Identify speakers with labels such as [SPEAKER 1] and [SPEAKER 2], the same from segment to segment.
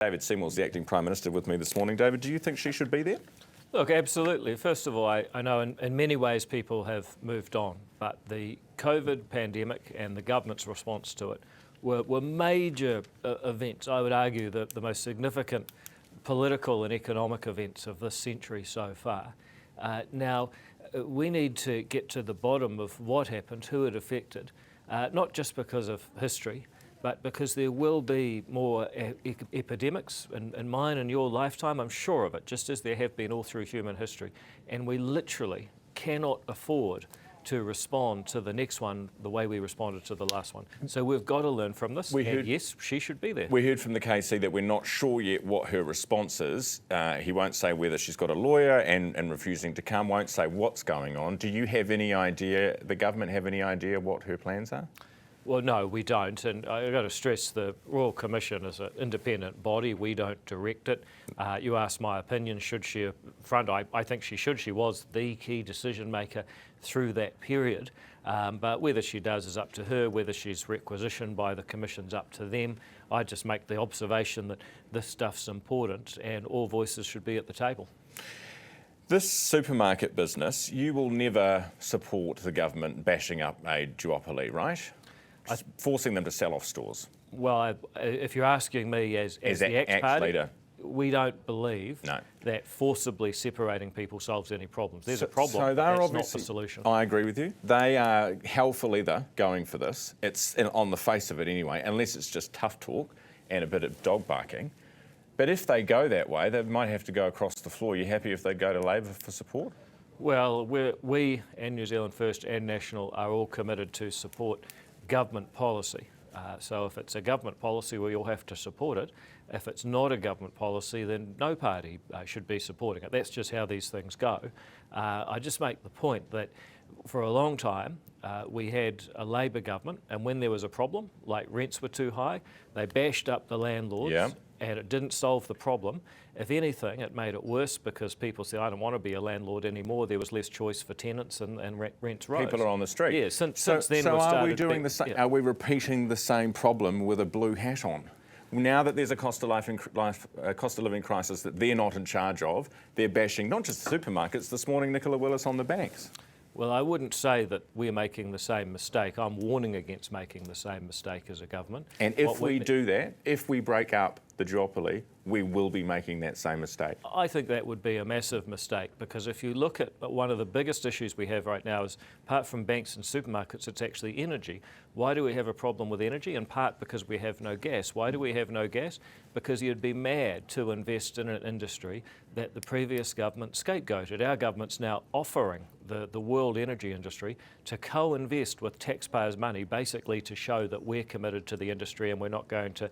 [SPEAKER 1] David Seymour's the acting Prime Minister with me this morning. David, do you think she should be there?
[SPEAKER 2] Look, absolutely. First of all, I know in many ways people have moved on, but the COVID pandemic and the government's response to it were major events. I would argue that the most significant political and economic events of this century so far. Now, we need to get to the bottom of what happened, who it affected, not just because of history, but because there will be more epidemics in mine and your lifetime, I'm sure of it, just as there have been all through human history. And we literally cannot afford to respond to the next one the way we responded to the last one. So we've got to learn from this, yes, she should be there.
[SPEAKER 1] We heard from the KC that we're not sure yet what her response is. He won't say whether she's got a lawyer and refusing to come, won't say what's going on. Do you have any idea, the government have any idea what her plans are?
[SPEAKER 2] Well, no, we don't, and I've got to stress the Royal Commission is an independent body. We don't direct it. You asked my opinion, should she front? I think she should. She was the key decision maker through that period, but whether she does is up to her. Whether she's requisitioned by the Commission's up to them. I just make the observation that this stuff's important and all voices should be at the table.
[SPEAKER 1] This supermarket business, you will never support the government bashing up a duopoly, right? Forcing them to sell off stores.
[SPEAKER 2] Well, if you're asking me as the ACT Party,
[SPEAKER 1] leader,
[SPEAKER 2] we don't believe that forcibly separating people solves any problems. There's a problem,
[SPEAKER 1] so
[SPEAKER 2] but that's not the solution.
[SPEAKER 1] I agree with you. They are hell for leather going for this. It's on the face of it anyway, unless it's just tough talk and a bit of dog barking. But if they go that way, they might have to go across the floor. Are you happy if they go to Labor for support?
[SPEAKER 2] Well, we and New Zealand First and National are all committed to support government policy. So if it's a government policy, we all have to support it. If it's not a government policy, then no party should be supporting it. That's just how these things go. I just make the point that for a long time, we had a Labor government, and when there was a problem, like rents were too high, they bashed up the landlords.
[SPEAKER 1] Yeah.
[SPEAKER 2] And it didn't solve the problem. If anything, it made it worse because people said, I don't want to be a landlord anymore. There was less choice for tenants and rents rose.
[SPEAKER 1] People are on the street.
[SPEAKER 2] Yeah, since then
[SPEAKER 1] so
[SPEAKER 2] we've started...
[SPEAKER 1] are we doing the same? Yeah. Are we repeating the same problem with a blue hat on? Now that there's a cost of living crisis that they're not in charge of, they're bashing not just the supermarkets. This morning, Nicola Willis on the banks.
[SPEAKER 2] Well, I wouldn't say that we're making the same mistake. I'm warning against making the same mistake as a government.
[SPEAKER 1] And if we do that, if we break up the duopoly, we will be making that same mistake.
[SPEAKER 2] I think that would be a massive mistake, because if you look at one of the biggest issues we have right now is, apart from banks and supermarkets, it's actually energy. Why do we have a problem with energy? In part because we have no gas. Why do we have no gas? Because you'd be mad to invest in an industry that the previous government scapegoated. Our government's now offering the world energy industry to co-invest with taxpayers' money, basically to show that we're committed to the industry and we're not going to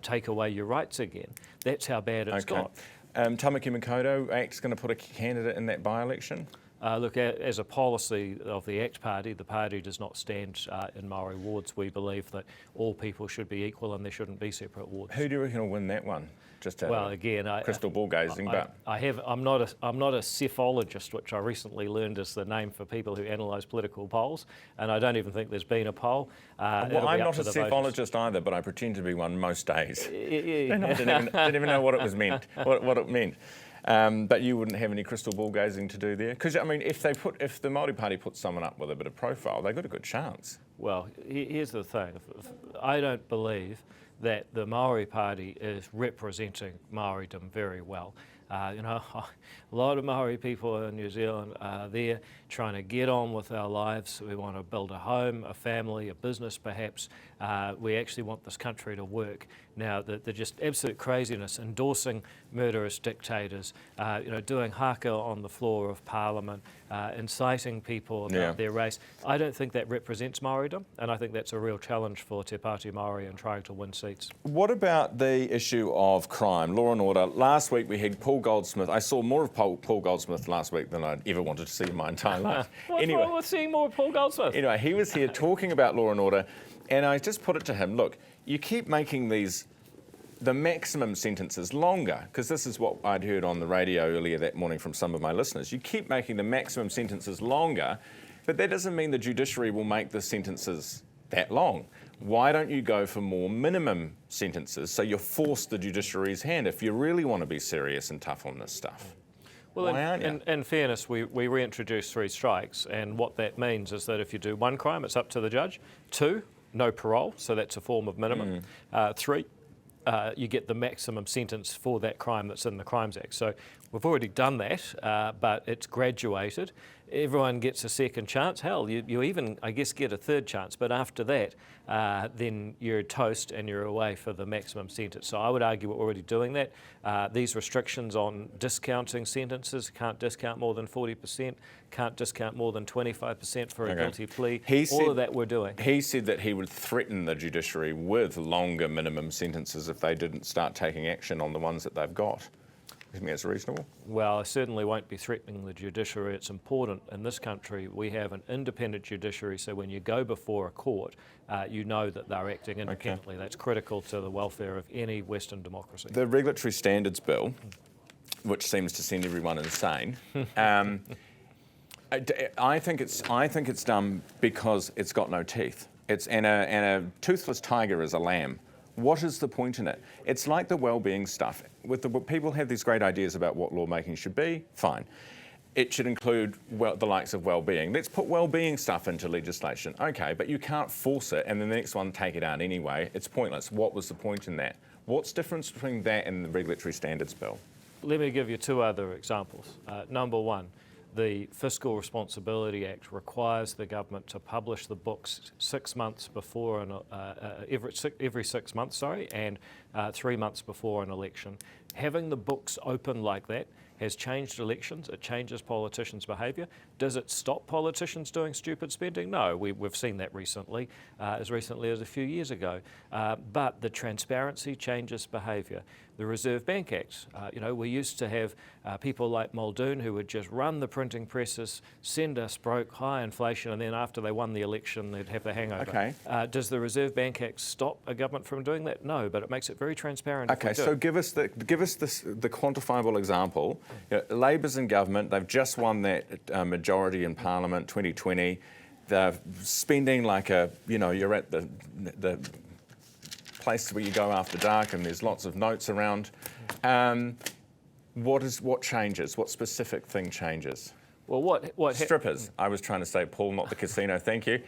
[SPEAKER 2] take away your rights again. That's how bad it's got.
[SPEAKER 1] Tamaki Makaurau, ACT's going to put a candidate in that by-election?
[SPEAKER 2] Look, as a policy of the ACT Party, the party does not stand in Maori wards. We believe that all people should be equal and there shouldn't be separate wards.
[SPEAKER 1] Who do you reckon will win that one? Just
[SPEAKER 2] well, again,
[SPEAKER 1] crystal ball gazing,
[SPEAKER 2] I'm not a cephalogist, which I recently learned is the name for people who analyse political polls, and I don't even think there's been a poll.
[SPEAKER 1] Well, I'm not a cephalogist either, but I pretend to be one most days. And I didn't even know what it was meant. What it meant. But you wouldn't have any crystal ball gazing to do there? Because, I mean, if the Māori Party puts someone up with a bit of profile, they've got a good chance.
[SPEAKER 2] Well, here's the thing. I don't believe that the Maori Party is representing Maoridom very well. You know, a lot of Maori people in New Zealand are there trying to get on with our lives. We want to build a home, a family, a business perhaps. We actually want this country to work. Now, they're just absolute craziness, endorsing murderous dictators, you know, doing haka on the floor of Parliament, inciting people about their race. I don't think that represents Maoridom, and I think that's a real challenge for Te Pāti Māori in trying to win seats.
[SPEAKER 1] What about the issue of crime, law and order? Last week we had Paul Goldsmith. I saw more of Paul Goldsmith last week than I'd ever wanted to see in my entire life.
[SPEAKER 2] What's wrong with seeing more of Paul Goldsmith?
[SPEAKER 1] Anyway, he was here talking about law and order, and I just put it to him, look, you keep making the maximum sentences longer, because this is what I'd heard on the radio earlier that morning from some of my listeners. You keep making the maximum sentences longer, but that doesn't mean the judiciary will make the sentences that long. Why don't you go for more minimum sentences so you force the judiciary's hand if you really want to be serious and tough on this stuff?
[SPEAKER 2] Well, in fairness, we reintroduced 3 strikes, and what that means is that if you do 1 crime, it's up to the judge. 2, no parole, so that's a form of minimum. 3, you get the maximum sentence for that crime that's in the Crimes Act. So we've already done that, but it's graduated. Everyone gets a second chance. Hell, you even, I guess, get a third chance. But after that, then you're toast and you're away for the maximum sentence. So I would argue we're already doing that. These restrictions on discounting sentences, can't discount more than 40%, can't discount more than 25% for a guilty plea. All of that we're doing.
[SPEAKER 1] He said that he would threaten the judiciary with longer minimum sentences if they didn't start taking action on the ones that they've got. You think that's reasonable?
[SPEAKER 2] Well, I certainly won't be threatening the judiciary. It's important in this country we have an independent judiciary, so when you go before a court, you know that they're acting independently. Okay. That's critical to the welfare of any Western democracy.
[SPEAKER 1] The Regulatory Standards Bill, which seems to send everyone insane, I think it's dumb because it's got no teeth. And a toothless tiger is a lamb. What is the point in it? It's like the well-being stuff. People have these great ideas about what lawmaking should be, fine. It should include the likes of well-being. Let's put well-being stuff into legislation. Okay, but you can't force it and then the next one take it out anyway. It's pointless. What was the point in that? What's the difference between that and the Regulatory Standards Bill?
[SPEAKER 2] Let me give you 2 other examples. Number 1, the Fiscal Responsibility Act requires the government to publish the books 6 months before every 6 months, and 3 months before an election. Having the books open like that has changed elections. It changes politicians' behaviour. Does it stop politicians doing stupid spending? No, we've seen that recently as a few years ago. But the transparency changes behaviour. The Reserve Bank Act, we used to have people like Muldoon who would just run the printing presses, send us broke, high inflation, and then after they won the election, they'd have the hangover.
[SPEAKER 1] Okay.
[SPEAKER 2] Does the Reserve Bank Act stop a government from doing that? No, but it makes it very transparent.
[SPEAKER 1] Okay, so give us the quantifiable example. Labor's in government. They've just won that majority in Parliament, 2020. They're spending like you're at the place where you go after dark and there's lots of notes around. What changes? What specific thing changes?
[SPEAKER 2] Well, what
[SPEAKER 1] strippers? I was trying to say, Paul, not the casino. Thank you.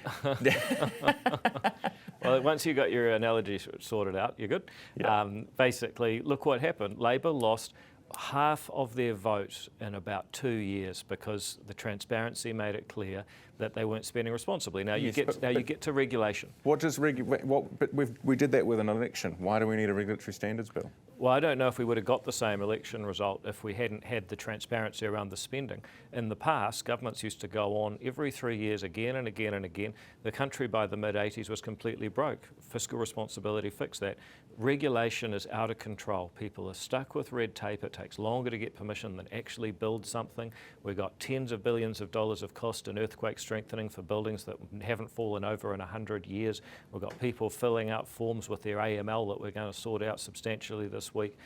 [SPEAKER 2] Well, once you got your analogy sorted out, you're good. Yeah. Basically, look what happened. Labor lost half of their vote in about 2 years because the transparency made it clear that they weren't spending responsibly. Now you get to regulation.
[SPEAKER 1] What does But we did that with an election. Why do we need a regulatory standards bill?
[SPEAKER 2] Well, I don't know if we would have got the same election result if we hadn't had the transparency around the spending. In the past, governments used to go on every 3 years again and again and again. The country by the mid-80s was completely broke. Fiscal responsibility fixed that. Regulation is out of control. People are stuck with red tape. It takes longer to get permission than actually build something. We've got tens of billions of dollars of cost in earthquake strengthening for buildings that haven't fallen over in 100 years. We've got people filling out forms with their AML that we're going to sort out substantially this week.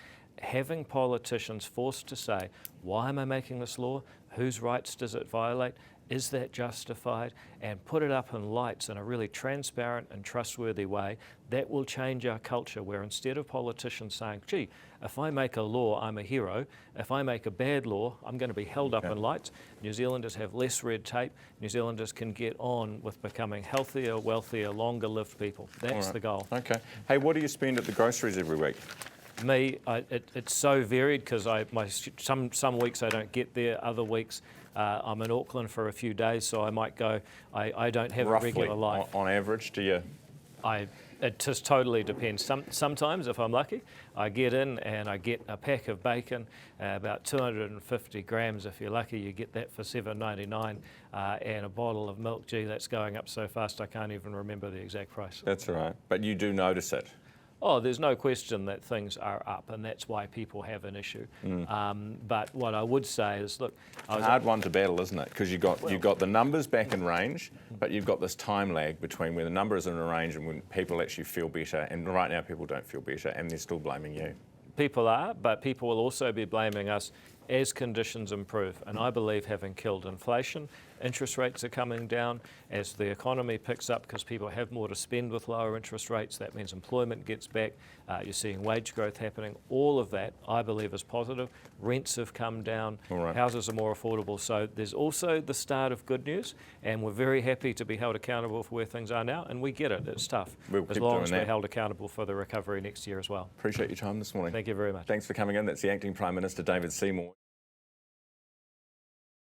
[SPEAKER 2] Having politicians forced to say, why am I making this law? Whose rights does it violate? Is that justified? And put it up in lights in a really transparent and trustworthy way, that will change our culture where instead of politicians saying, gee, if I make a law, I'm a hero. If I make a bad law, I'm going to be held up in lights. New Zealanders have less red tape. New Zealanders can get on with becoming healthier, wealthier, longer-lived people. That's the goal.
[SPEAKER 1] Okay. Hey, what do you spend at the groceries every week?
[SPEAKER 2] Me, it's so varied because some weeks I don't get there, other weeks I'm in Auckland for a few days, so I might go. I don't have
[SPEAKER 1] Roughly,
[SPEAKER 2] a regular life.
[SPEAKER 1] On average, do you?
[SPEAKER 2] It just totally depends. Sometimes, if I'm lucky, I get in and I get a pack of bacon, about 250 grams. If you're lucky, you get that for $7.99, and a bottle of milk. Gee, that's going up so fast I can't even remember the exact price.
[SPEAKER 1] That's all right, but you do notice it.
[SPEAKER 2] Oh, there's no question that things are up, and that's why people have an issue. But what I would say is, look,
[SPEAKER 1] it's a hard one to battle, isn't it? Because you've got the numbers back in range, but you've got this time lag between when the number is in range and when people actually feel better. And right now, people don't feel better, and they're still blaming you.
[SPEAKER 2] People are, but people will also be blaming us as conditions improve. And I believe having killed inflation, Interest rates are coming down as the economy picks up because people have more to spend with lower interest rates. That means employment gets back. You're seeing wage growth happening. All of that, I believe, is positive. Rents have come down.
[SPEAKER 1] Right.
[SPEAKER 2] Houses are more affordable. So there's also the start of good news, and we're very happy to be held accountable for where things are now, and we get it. It's tough.
[SPEAKER 1] We'll
[SPEAKER 2] as
[SPEAKER 1] keep
[SPEAKER 2] long
[SPEAKER 1] doing
[SPEAKER 2] as
[SPEAKER 1] that.
[SPEAKER 2] we're held accountable for the recovery next year as well.
[SPEAKER 1] Appreciate your time this morning.
[SPEAKER 2] Thank you very much.
[SPEAKER 1] Thanks for coming in. That's the Acting Prime Minister, David Seymour.